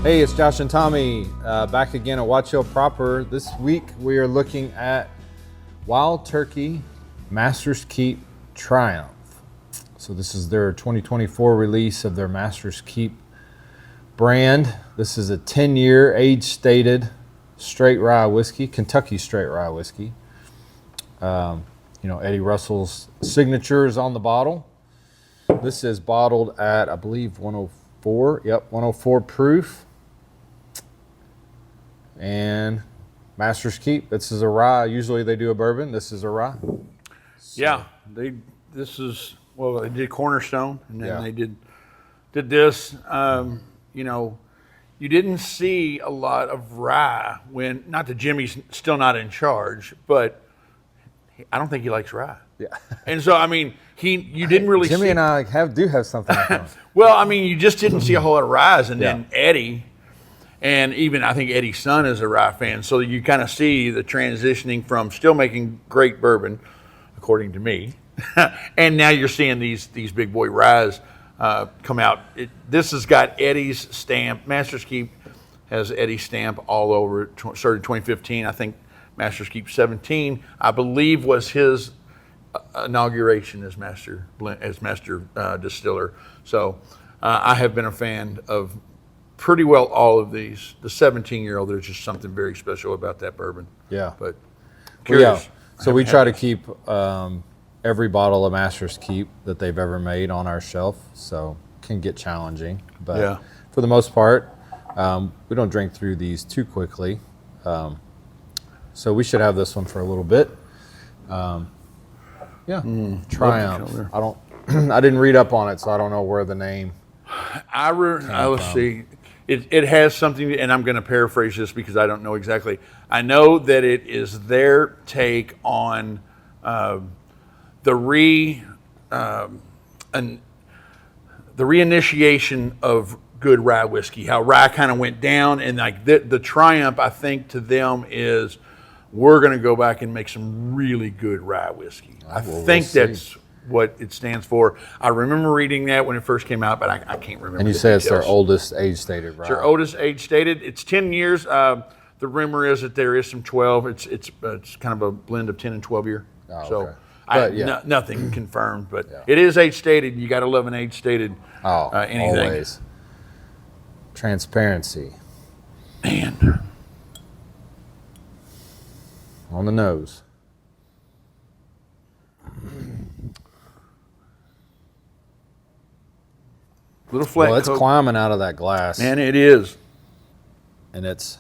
Hey, it's Josh and Tommy back again at Watch Hill Proper. This week we are looking at Wild Turkey Master's Keep Triumph. So this is their 2024 release of their Master's Keep brand. This is a 10-year age-stated straight rye whiskey, Kentucky straight rye whiskey. Eddie Russell's signature is on the bottle. This is bottled at, I believe, 104. Yep, 104 proof. And Master's Keep. This is a rye. Usually they do a bourbon. This is a rye. So. Yeah, they did Cornerstone, and then they did this. You didn't see a lot of rye when, not that Jimmy's still not in charge, but I don't think he likes rye. Yeah. And so, you didn't really Jimmy see. and I do have something in common. Well, you just didn't see a whole lot of ryes, and then Eddie, and even I think Eddie's son is a rye fan, so you kind of see the transitioning from still making great bourbon, according to me, and now you're seeing these big boy ryes come out. This has got Eddie's stamp. Master's Keep has Eddie's stamp all over it. Started in 2015, I think. Master's Keep 17, I believe, was his inauguration as master distiller. So I have been a fan of pretty well all of these. The 17-year-old, there's just something very special about that bourbon. Yeah. But curious. Well, yeah. So we try to keep every bottle of Master's Keep that they've ever made on our shelf. So it can get challenging. But for the most part, we don't drink through these too quickly. So we should have this one for a little bit. Triumph. I didn't read up on it, so I don't know where the name. Let's see. It has something, and I'm going to paraphrase this because I don't know exactly. I know that it is their take on the reinitiation of good rye whiskey. How rye kind of went down, and like the triumph, I think, to them is, we're going to go back and make some really good rye whiskey. I think that's what it stands for. I remember reading that when it first came out, but I can't remember. And you say it's their oldest age-stated rye. It's their oldest age-stated. It's 10 years. The rumor is that there is some 12. It's kind of a blend of 10 and 12 year. Oh, okay. Nothing confirmed, but it is age-stated. You got to love an age-stated anything. Always. Transparency. Man. On the nose. Little flat. Well, it's climbing out of that glass. Man, it is. And it's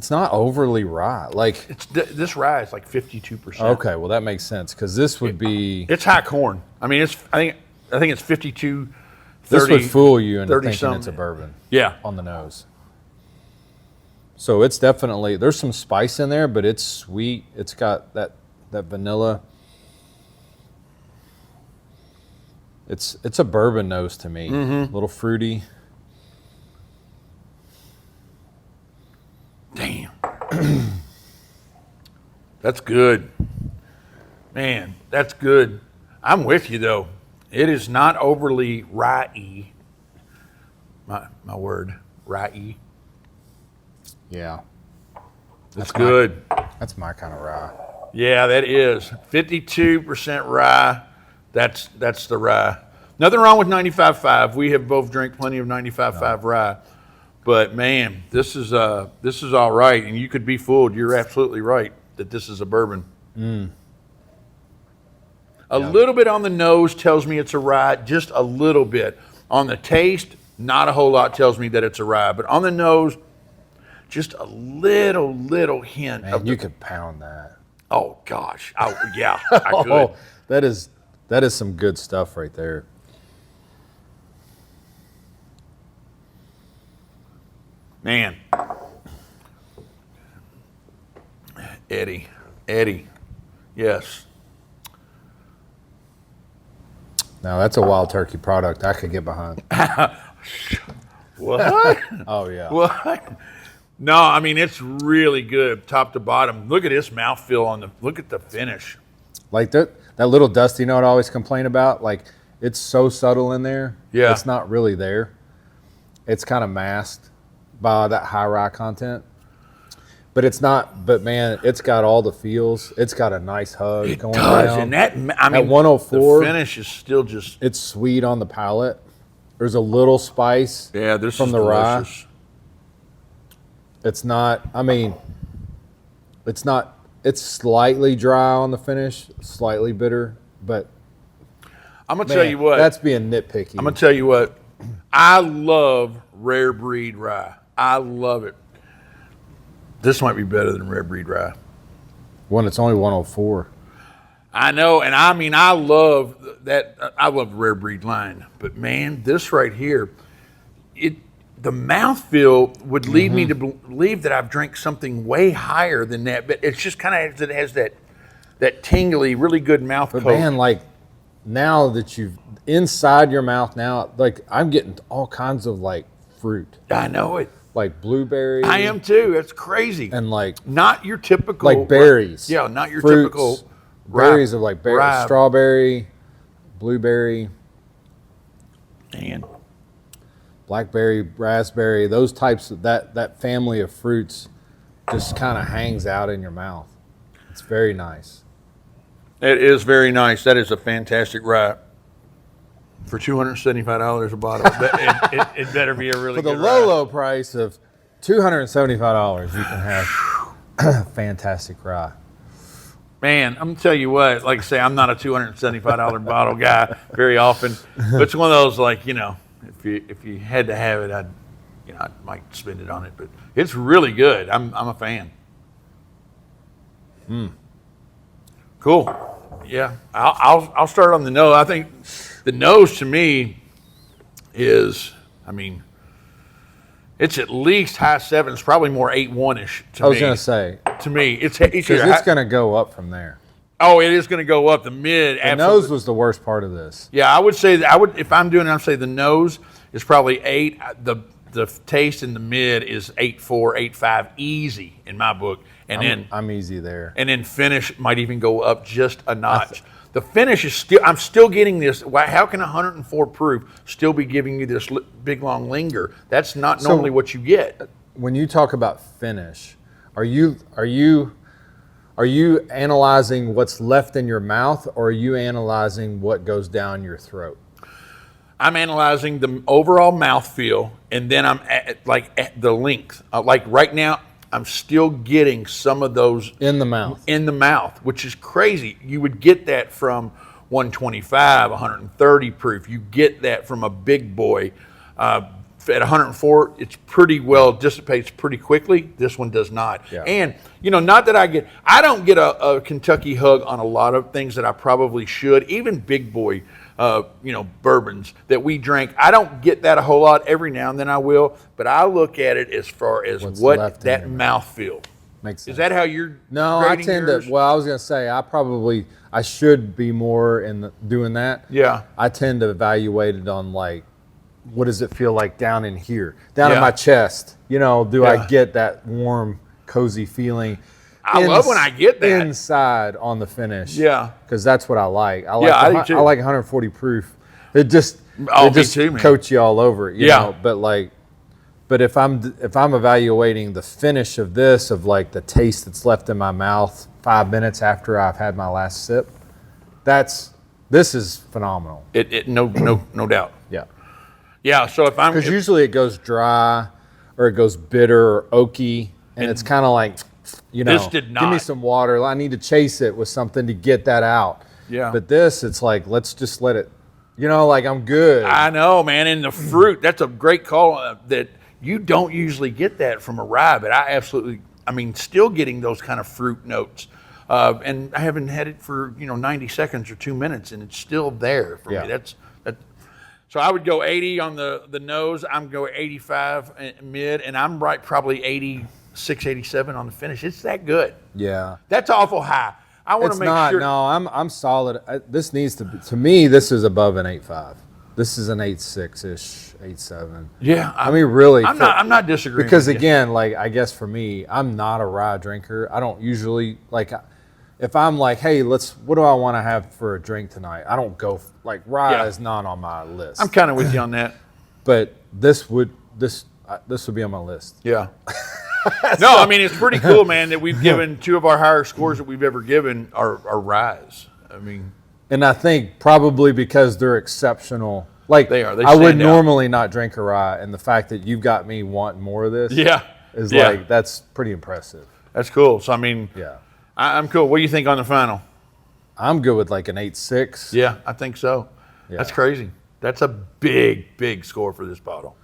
not overly rye. Like this rye is like 52%. Okay, well that makes sense because this would be. It's high corn. I think it's 52. 30, this would fool you into thinking something. It's a bourbon. Yeah. On the nose. So it's definitely, there's some spice in there, but it's sweet. It's got that vanilla. It's a bourbon nose to me. A little fruity. Damn. That's good. Man, that's good. I'm with you, though. It is not overly rye-y. My word, rye-y. Yeah. That's good. That's my kind of rye. Yeah, that is. 52% rye. That's the rye. Nothing wrong with 95.5. We have both drank plenty of 95.5 rye. But man, this is all right, and you could be fooled. You're absolutely right that this is a bourbon. A little bit on the nose tells me it's a rye, just a little bit. On the taste, not a whole lot tells me that it's a rye, but on the nose, just a little hint. Man, you could pound that. Oh gosh, I could. Oh, that is some good stuff right there. Man, Eddie, yes. Now that's a Wild Turkey product I could get behind. What? Oh yeah. What? No, it's really good, top to bottom. Look at this mouthfeel look at the finish. Like that little dusty note I always complain about. Like it's so subtle in there. Yeah. It's not really there. It's kind of masked by that high rye content. But it's not. But man, it's got all the feels. It's got a nice hug It going does, down. and I mean, at 104, the finish is still just. it's sweet on the palate. There's a little spice. Yeah, this from is the delicious. rye. It's not. I mean, it's not. It's slightly dry on the finish, slightly bitter. But I'm gonna man, tell you what. that's being nitpicky. I'm gonna tell you what. I love rare breed rye. I love it. This might be better than rare breed rye. When it's only 104. I know, and I mean, I love that. I love the rare breed line, but man, this right here, the mouthfeel would lead me to believe that I've drank something way higher than that. But it's just kind of, it has that tingly, really good mouth But coat. man, like now that you've inside your mouth now, like I'm getting all kinds of like fruit, I know it. like blueberry. I am too. That's crazy. And like not your typical like berries. Yeah, not your fruits, typical berries of like rye. strawberry, blueberry, Man, blackberry, raspberry. Those types of that family of fruits just kind of hangs out in your mouth. It's very nice. it is very nice. That is a fantastic rye. For $275 a bottle, it better be a really For the good low price of $275, you can have fantastic rye. Man, I'm gonna tell you what. Like I say, I'm not a $275 bottle guy very often, but it's one of those like if you had to have it, I might spend it on it. But it's really good. I'm a fan. Cool. Yeah, I'll start on the nose. I think the nose to me is, I mean, it's at least high sevens, probably more 8.1-ish to me. I was going to say, To me, it's because either it's going to go up from there. Oh, it is going to go up. The mid, The absolutely. nose was the worst part of this. Yeah, I would say that if I'm doing it, I'd say the nose is probably 8. The taste in the mid is 8.4, 8.5, easy in my book. And I'm easy there. then finish might even go up just a notch. The finish is still, I'm still getting this. How can 104 proof still be giving you this big long linger? That's not normally what you get. When you talk about finish, are you analyzing what's left in your mouth, or are you analyzing what goes down your throat? I'm analyzing the overall mouthfeel, and then I'm at the length. Like right now, I'm still getting some of those In the mouth. which is crazy. You would get that from 125, 130 proof. You get that from a big boy. At 104, it's pretty well dissipates pretty quickly. This one does not. Yeah. And, not that I don't get a Kentucky hug on a lot of things that I probably should, even big boy, bourbons that we drank. I don't get that a whole lot. Every now and then I will, but I look at it as far as What's what left in that your mouthfeel. Makes sense. Is that how you're No, I grading tend yours? to. Well, I was going to say I should be more in doing that. Yeah. I tend to evaluate it on like, what does it feel like down in here, down in Yeah. my chest? Do Yeah. I get that warm, cozy feeling? I love when I get that. inside on the finish. Yeah. because that's what I like. I like. Yeah, I do too. I like 140 proof. It just Oh, it me just too, man. coats you all over. You Yeah. know? But if I'm evaluating the finish of this, of like the taste that's left in my mouth 5 minutes after I've had my last sip, this is phenomenal. No doubt. Yeah. Yeah. So if I'm Because usually it goes dry, or it goes bitter or oaky, and it's kind of like, This did give me not. some water. I need to chase it with something to get that out. Yeah. But this, it's like, let's just let it, like I'm good. I know, man. And the fruit, that's a great call that you don't usually get that from a rye, but still getting those kind of fruit notes. And I haven't had it for, 90 seconds or 2 minutes, and it's still there for Yeah. me. So I would go 80 on the nose. I'm going 85 mid, and I'm right probably 86, 87 on the finish. It's that good. Yeah. That's awful high. I want It's to make not. sure. No, I'm solid. This needs to me, this is above an 8.5. This is an 8.6-ish, 8.7. Yeah. Really. I'm not disagreeing. Because with you. again, like, I guess for me, I'm not a rye drinker. I don't usually, like, if I'm like, hey, what do I want to have for a drink tonight? I don't go, rye Yeah. is not on my list. I'm kind of with you on that. But this would this would be on my list. Yeah. No, I mean, it's pretty cool, man, that we've given two of our higher scores that we've ever given are ryes. I mean, and I think probably because they're exceptional. Like they are. They I would stand out. normally not drink a rye, and the fact that you've got me wanting more of this, is like that's pretty impressive. That's cool. So I mean, Yeah, I'm cool. What do you think on the final? I'm good with like an 8.6. Yeah, I think so. Yeah. That's crazy. That's a big score for this bottle.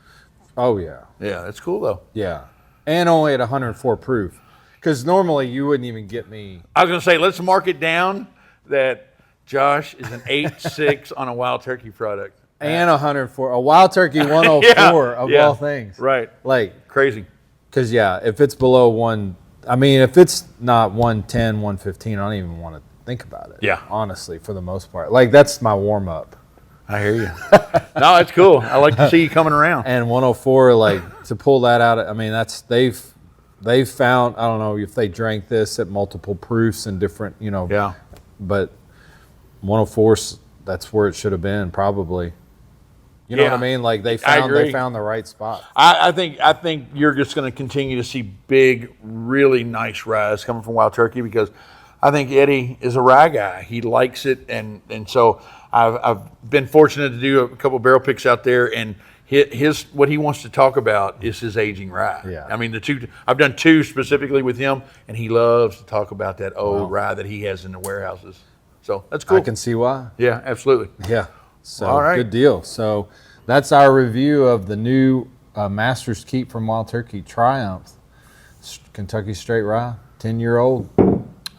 Oh yeah, Yeah, that's cool though. yeah, and only at 104 proof. Because normally you wouldn't even get me. I was gonna say, let's mark it down that Josh is an 8.6 on a Wild Turkey product. And 104, a Wild Turkey 104 of all things. Right. Like, Crazy. because if it's below one, I mean, if it's not 110, 115, I don't even want to think about it. Yeah. Honestly, for the most part. Like, that's my warm up. I hear you. No, it's cool. I like to see you coming around. And 104, like, to pull that out, I mean, they've found, I don't know if they drank this at multiple proofs and different, Yeah. but 104, that's where it should have been, probably. You know what I mean? Like they found the right spot. I think you're just going to continue to see big, really nice ryes coming from Wild Turkey because I think Eddie is a rye guy. He likes it, and so I've been fortunate to do a couple barrel picks out there, and his what he wants to talk about is his aging rye. Yeah. I mean I've done two specifically with him, and he loves to talk about that old rye that he has in the warehouses. So that's cool. I can see why. Yeah, absolutely. Yeah. So All right. Good deal. So that's our review of the new Master's Keep from Wild Turkey Triumph Kentucky Straight Rye, 10-year-old.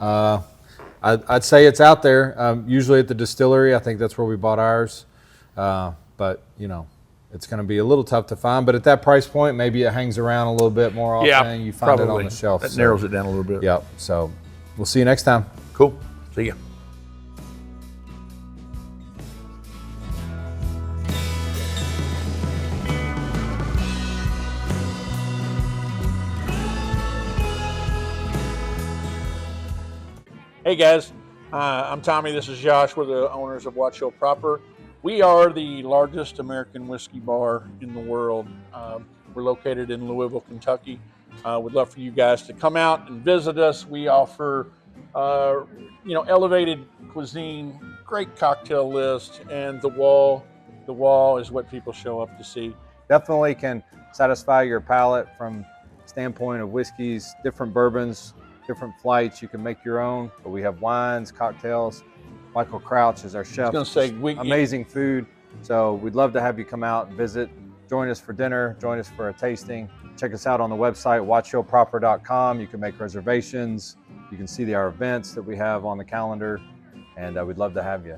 I'd say it's out there. Usually at the distillery, I think that's where we bought ours. But it's going to be a little tough to find. But at that price point, maybe it hangs around a little bit more often. Yeah, You find probably. it on the shelf. That narrows it down a little bit. Yep. So we'll see you next time. Cool. See ya. Hey guys, I'm Tommy. This is Josh. We're the owners of Watch Hill Proper. We are the largest American whiskey bar in the world. We're located in Louisville, Kentucky. We'd love for you guys to come out and visit us. We offer, elevated cuisine, great cocktail list, and the wall is what people show up to see. Definitely can satisfy your palate from standpoint of whiskeys, different bourbons, different flights. You can make your own, but we have wines, cocktails. Michael Crouch is our chef. I was going to say, amazing food. So we'd love to have you come out and visit. Join us for dinner. Join us for a tasting. Check us out on the website, watchhillproper.com. You can make reservations. You can see our events that we have on the calendar, and we'd love to have you.